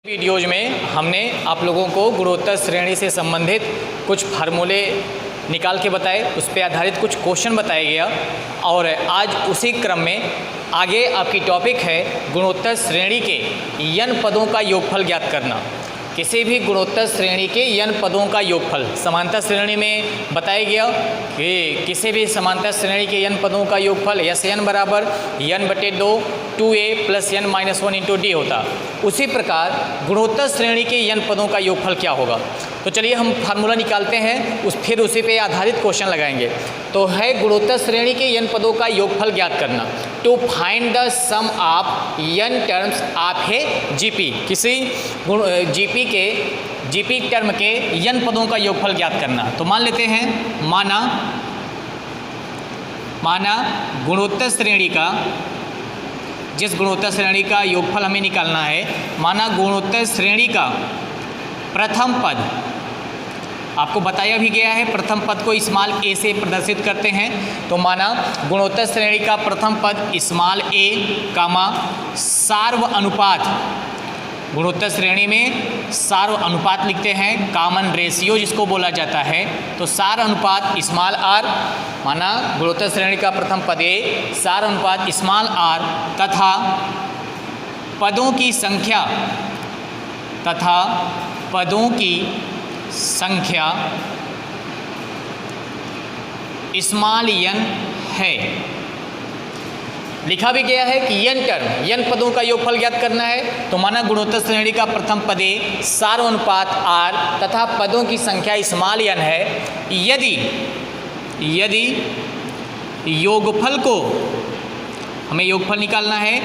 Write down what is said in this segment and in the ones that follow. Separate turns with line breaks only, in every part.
Videos में हमने आप लोगों को गुणोत्तर श्रेणी से संबंधित कुछ फार्मूले निकाल के बताए, उस पर आधारित कुछ क्वेश्चन बताया गया और आज उसी क्रम में आगे आपकी टॉपिक है गुणोत्तर श्रेणी के n पदों का योगफल ज्ञात करना। किसी भी गुणोत्तर श्रेणी के n पदों का योगफल समांतर श्रेणी में बताया गया कि किसी भी समांतर श्रेणी के n पदों का योगफल Sn बराबर n/2 2a plus n minus 1 into D होता। उसी प्रकार गुणोत्तर श्रेणी के n पदों का योगफल क्या होगा, तो चलिए हम फार्मूला निकालते हैं, फिर उसी पे आधारित क्वेश्चन लगाएंगे। तो है गुणोत्तर श्रेणी के n पदों का योगफल ज्ञात करना। To find the sum of n terms of a GP, किसी जीपी टर्म के n पदों का योगफल ज्ञात करना। तो मान लेते हैं, माना गुणोत्तर श्रेणी का, जिस गुणोत्तर श्रेणी का योगफल हमें निकालना है, माना गुणोत्तर श्रेणी का प्रथम पद, आपको बताया भी गया है प्रथम पद को स्मॉल a से प्रदर्शित करते हैं। तो माना गुणोत्तर श्रेणी का प्रथम पद स्मॉल a कामा सार्व अनुपात, गुणोत्तर श्रेणी में सार्व अनुपात लिखते हैं, कॉमन रेशियो जिसको बोला जाता है। तो सार अनुपात स्मॉल r, माना गुणोत्तर श्रेणी का प्रथम पद a सार अनुपात स्मॉल r तथा पदों की संख्या स्मॉल n है। लिखा भी गया है कि n पदों का योगफल ज्ञात करना है। तो माना गुणोत्तर श्रेणी का प्रथम पद a सार्व अनुपात r तथा पदों की संख्या स्मॉल n है। यदि योगफल को, हमें योगफल निकालना है,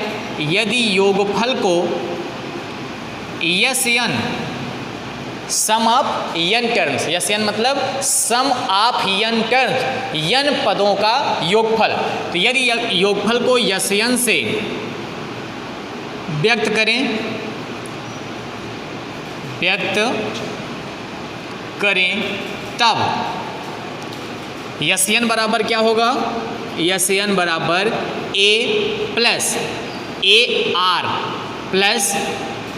यदि योगफल को Sn sum of n terms, Sn मतलब sum of n terms, n पदों का योगफल। तो यदि योगफल को Sn से व्यक्त करें तब Sn बराबर क्या होगा, Sn बराबर a plus AR plus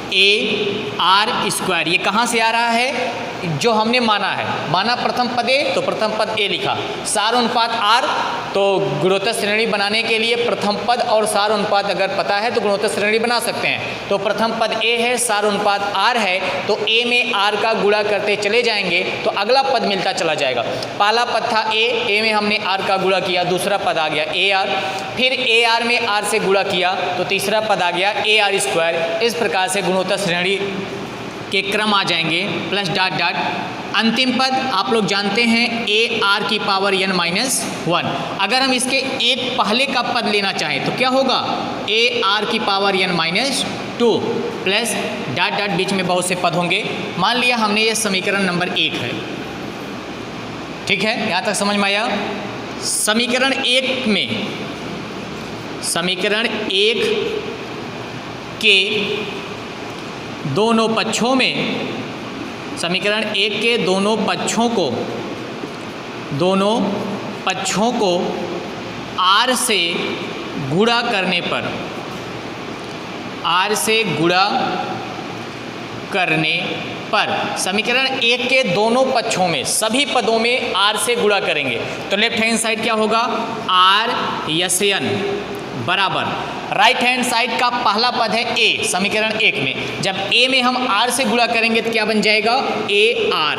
AR square. ये कहाँ से आ रहा है, जो हमने माना है, माना प्रथम पद a तो प्रथम पद a लिखा, सार अनुपात r, तो गुणोत्तर श्रेणी बनाने के लिए प्रथम पद और सार अनुपात अगर पता है तो गुणोत्तर श्रेणी बना सकते हैं। तो प्रथम पद a है, सार अनुपात r है, तो a में r का गुणा करते चले जाएंगे तो अगला पद मिलता चला जाएगा। पहला पद था a में हमने r का गुणा किया, दूसरा पद आ गया AR, फिर AR में r से गुणा किया तो तीसरा पद आ गया AR स्क्वायर। इस प्रकार से गुणोत्तर श्रेणी के क्रम आ जाएंगे प्लस डॉट डॉट। अंतिम पद आप लोग जानते हैं AR की पावर n माइनस 1। अगर हम इसके एक पहले का पद लेना चाहें तो क्या होगा, AR की power n minus 2 plus dot dot, बीच में बहुत से पद होंगे। मान लिया हमने ये समीकरण नंबर 1 है, ठीक है, यहाँ तक समझ में आया। समीकरण 1 के दोनों पक्षों में, समीकरण 1 के दोनों पक्षों को r से गुणा करने पर समीकरण 1 के दोनों पक्षों में सभी पदों में r से गुणा करेंगे तो लेफ्ट हैंड साइड क्या होगा, r Sn बराबर राइट हैंड साइड का पहला पद है a समीकरण 1 में, जब a में हम r से गुणा करेंगे तो क्या बन जाएगा, AR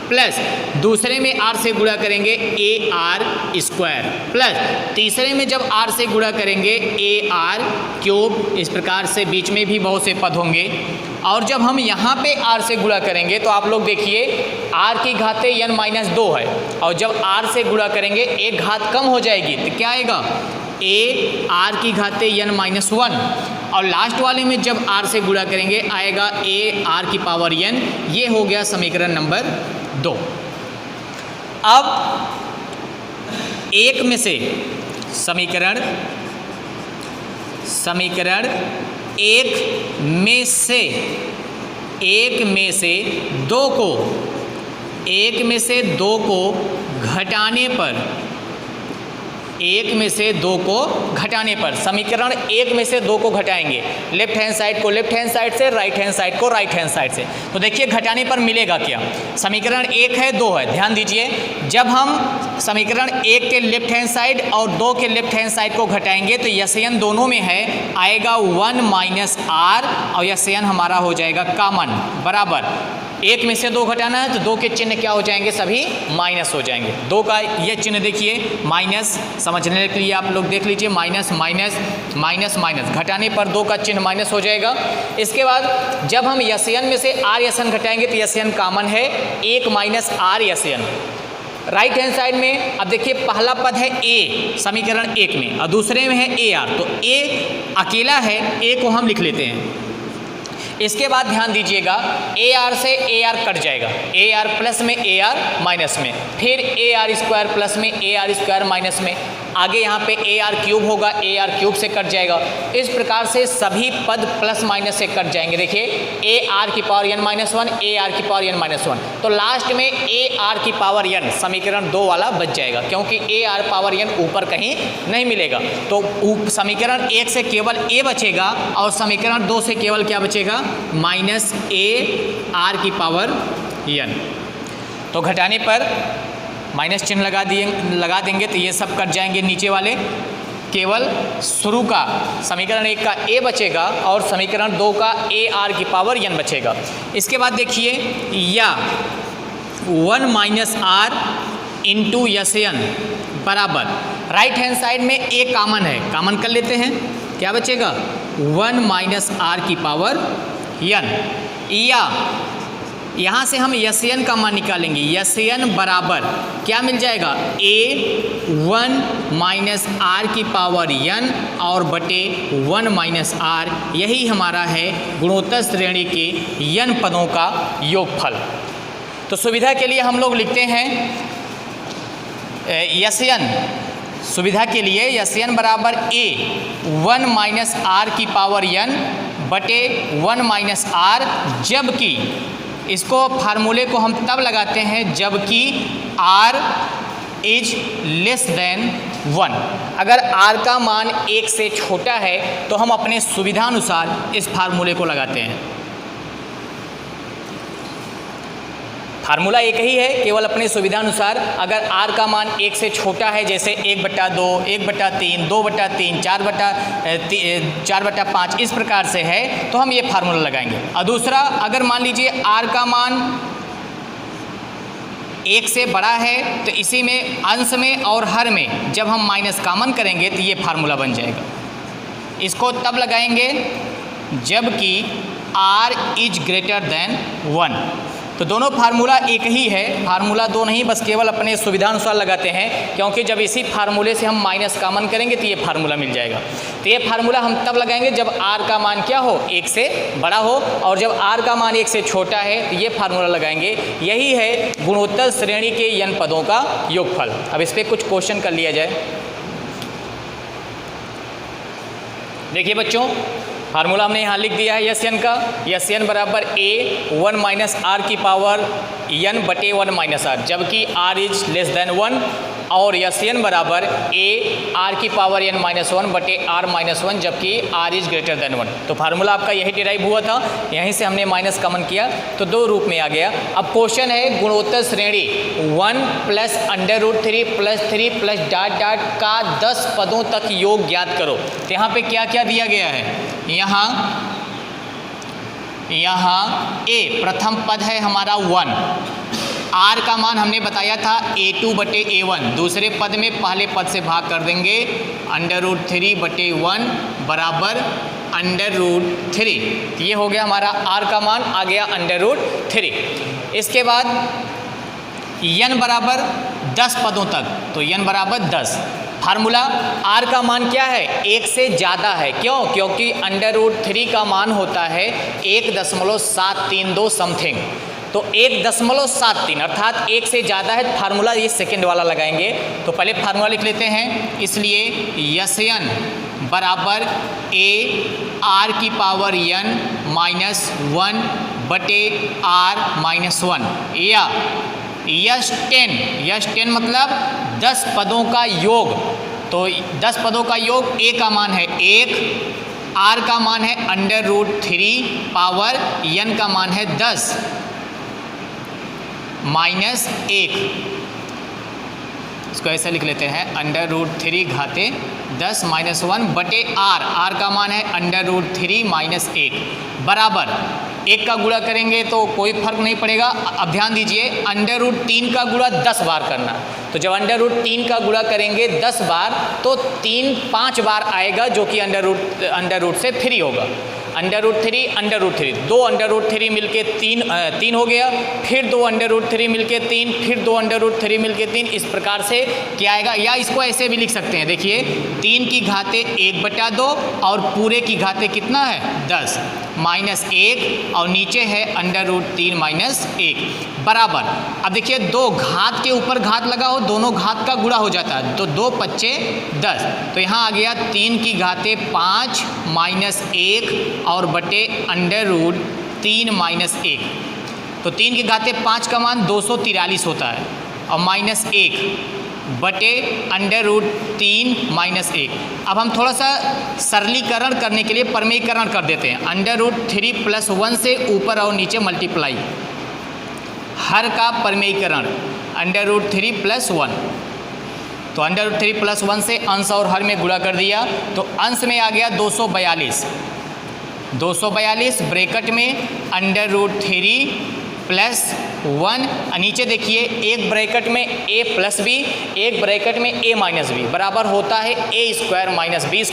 प्लस दूसरे में r से गुणा करेंगे AR स्क्वायर प्लस तीसरे में जब r से गुणा करेंगे AR क्यूब। इस प्रकार से बीच में भी बहुत से पद होंगे। और जब हम यहाँ पे r से गुणा करेंगे तो आप लोग देखिए r की घाते n माइनस 2 है, और जब r से गुणा करेंगे एक घात कम हो जाएगी तो क्या आएगा, AR की घाते n माइनस 1, और लास्ट वाले में जब r से गुणा करेंगे आएगा AR की पावर n। ये हो गया समीकरण नंबर 2। अब एक में से समीकरण एक में से दो को घटाने पर 1 में से 2 को घटाने पर, समीकरण 1 में से 2 को घटाएंगे, लेफ्ट हैंड साइड को लेफ्ट हैंड साइड से, राइट हैंड साइड को राइट हैंड साइड से। तो देखिए घटाने पर मिलेगा क्या, समीकरण 1 है 2 है, ध्यान दीजिए जब हम समीकरण 1 के लेफ्ट हैंड साइड और 2 के लेफ्ट हैंड साइड को घटाएंगे तो यशयन दोनों में है, आएगा 1 माइनस आर और यशयन हमारा हो जाएगा कॉमन, बराबर 1 में से 2 घटाना है तो 2 के चिन्ह क्या हो जाएंगे, सभी माइनस हो जाएंगे। 2 का ये चिन्ह देखिए माइनस, समझने के लिए आप लोग देख लीजिए, माइनस माइनस माइनस माइनस, घटाने पर 2 का चिन्ह माइनस हो जाएगा। इसके बाद जब हम यशयन में से आर यशयन घटाएंगे तो यशयन कॉमन है, 1 माइनस आर यशयन। राइट हैंड साइड में अब देखिए पहला पद है ए समीकरण 1 में और दूसरे में है ए आर, तो ए अकेला है, ए को हम लिख लेते हैं। इसके बाद ध्यान दीजिएगा ए आर से ए आर कट जाएगा, ए आर प्लस में ए आर माइनस में, फिर ए आर स्क्वायर प्लस में ए आर स्क्वायर माइनस में, आगे यहाँ पे ए आर क्यूब होगा, ए आर क्यूब से कट जाएगा। इस प्रकार से सभी पद प्लस माइनस से कट जाएंगे। देखिए ए आर की power n minus 1, a r की पावर एन माइनस 1, तो लास्ट में ए आर की पावर एन समीकरण 2 वाला बच जाएगा, क्योंकि ए आर पावर एन ऊपर कहीं नहीं मिलेगा। तो समीकरण 1 से केवल ए बचेगा और समीकरण 2 से केवल क्या बचेगा, माइनस ए आर की पावर एन। तो घटाने पर माइनस चिन्ह लगा देंगे तो ये सब कट जाएंगे नीचे वाले, केवल शुरू का समीकरण 1 का ए बचेगा और समीकरण 2 का ए आर की पावर एन बचेगा। इसके बाद देखिए या 1 माइनस आर इंटू यशयन बराबर, राइट हैंड साइड में ए कॉमन है, कॉमन कर लेते हैं, क्या बचेगा 1 माइनस आर की पावर एन, या यहाँ से हम यशयन का मान निकालेंगे, यशयन बराबर क्या मिल जाएगा, ए 1 माइनस आर की पावर एन और बटे 1 माइनस आर, यही हमारा है गुणोत्तर श्रेणी के एन पदों का योगफल। तो सुविधा के लिए हम लोग लिखते हैं यशयन, सुविधा के लिए यशयन बराबर ए 1 माइनस आर की पावर एन बटे 1 माइनस आर, जबकि इसको फार्मूले को हम तब लगाते हैं जबकि r इज लेस देन 1। अगर r का मान 1 से छोटा है तो हम अपने सुविधानुसार इस फार्मूले को लगाते हैं। फार्मूला एक ही है, केवल अपने सुविधानुसार अगर r का मान 1 से छोटा है, जैसे 1/2, 1/3, 2/3, 4/5 इस प्रकार से है तो हम ये फार्मूला लगाएंगे। और दूसरा अगर मान लीजिए r का मान 1 से बड़ा है तो इसी में अंश में और हर में जब हम माइनस कॉमन करेंगे तो ये फार्मूला बन जाएगा। इसको तब लगाएंगे जबकि r इज ग्रेटर देन 1। तो दोनों फार्मूला एक ही है, फार्मूला 2 नहीं, बस केवल अपने सुविधानुसार लगाते हैं, क्योंकि जब इसी फार्मूले से हम माइनस कॉमन करेंगे तो ये फार्मूला मिल जाएगा। तो ये फार्मूला हम तब लगाएंगे जब r का मान क्या हो, 1 से बड़ा हो, और जब r का मान 1 से छोटा है तो ये फार्मूला लगाएंगे। यही है गुणोत्तर श्रेणी के एन पदों का योगफल। अब इस पर कुछ क्वेश्चन कर लिया जाए। देखिए बच्चों, फार्मूला हमने यहाँ लिख दिया है यशयन का, यशयन बराबर ए 1 माइनस आर की पावर एन बटे 1 माइनस आर, जबकि r इज लेस देन 1, और यशयन बराबर ए आर की पावर एन माइनस 1 बटे r माइनस 1, जबकि r इज ग्रेटर देन 1। तो फार्मूला आपका यही डिराइव हुआ था, यहीं से हमने माइनस कॉमन किया तो 2 रूप में आ गया। अब क्वेश्चन है गुणोत्तर श्रेणी 1 plus √3 plus 3 plus dot dot का 10 पदों तक योग ज्ञात करो। तो यहाँ पे क्या क्या दिया गया है, यहाँ ए प्रथम पद है हमारा 1, r का मान हमने बताया था a2 बटे a1, दूसरे पद में पहले पद से भाग कर देंगे, √3 बटे 1 बराबर √3। ये हो गया हमारा r का मान, आ गया √3। इसके बाद n बराबर 10 पदों तक, तो n बराबर 10। फार्मूला r का मान क्या है, 1 से ज़्यादा है, क्यों, क्योंकि √3 का मान होता है 1.732 समथिंग, तो 1.73 अर्थात 1 से ज़्यादा है। फार्मूला ये सेकंड वाला लगाएंगे। तो पहले फार्मूला लिख लेते हैं, इसलिए यशयन बराबर ए आर की पावर एन माइनस 1 बटे r माइनस 1, या यश 10 मतलब 10 पदों का योग तो 10 पदों का योग a का मान है 1, r का मान है √3 पावर n का मान है 10 माइनस 1। इसको ऐसा लिख लेते हैं √3 घाते 10 माइनस 1 बटे r का मान है √3 माइनस 1 बराबर 1 का गुणा करेंगे तो कोई फर्क नहीं पड़ेगा। अब ध्यान दीजिए √3 का गुणा 10 बार करना, तो जब √3 का गुणा करेंगे 10 बार तो 3 5 बार आएगा जो कि अंडर रूट से 3 होगा। √3 दो √3 मिलके 3 हो गया, फिर 2 √3 मिलके 3, फिर 2 √3 मिलके 3। इस प्रकार से क्या आएगा, या इसको ऐसे भी लिख सकते हैं। देखिए 3 की घाते 1/2 और पूरे की घाते कितना है 10 माइनस 1 और नीचे है √3 माइनस 1 बराबर। अब देखिए 2 घात के ऊपर घात लगा हो, दोनों घात का गुणा हो जाता है, तो 2 5 10। तो यहाँ आ गया 3 की घाते 5 माइनस 1 और बटे √3 माइनस 1। तो 3 की घाते 5 का मान 243 होता है और माइनस 1 बटे √3 माइनस 1। अब हम थोड़ा सा सरलीकरण करने के लिए परमेयीकरण कर देते हैं। √3 प्लस 1 से ऊपर और नीचे मल्टीप्लाई, हर का परमेयीकरण √3 प्लस 1। तो √3 प्लस 1 से अंश और हर में गुणा कर दिया, तो अंश में आ गया 242 ब्रैकेट में √3 प्लस 1, नीचे देखिए एक ब्रैकेट में a प्लस बी, एक ब्रैकेट में a माइनस बी बराबर होता है a² माइनस b²।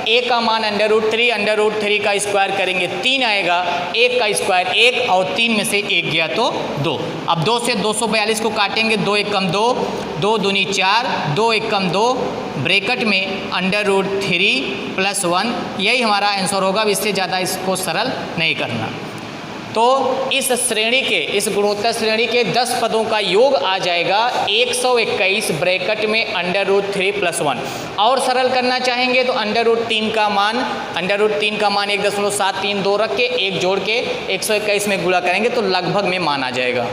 a का मान √3 का स्क्वायर करेंगे 3 आएगा, 1 का स्क्वायर 1 और 3 में से 1 गया तो 2। अब 2 से 242 को काटेंगे, 2 1 कम 2, 2 दूनी 4, 2 1 कम 2 ब्रैकेट में √3 प्लस 1। यही हमारा आंसर होगा। इससे ज़्यादा इसको सरल नहीं करना। तो इस श्रेणी के, इस गुणोत्तर श्रेणी के 10 पदों का योग आ जाएगा 121 ब्रैकेट में √3 प्लस 1। और सरल करना चाहेंगे तो √3 का मान 1.732 रख के 1 जोड़ के 121 में गुणा करेंगे तो लगभग में मान आ जाएगा।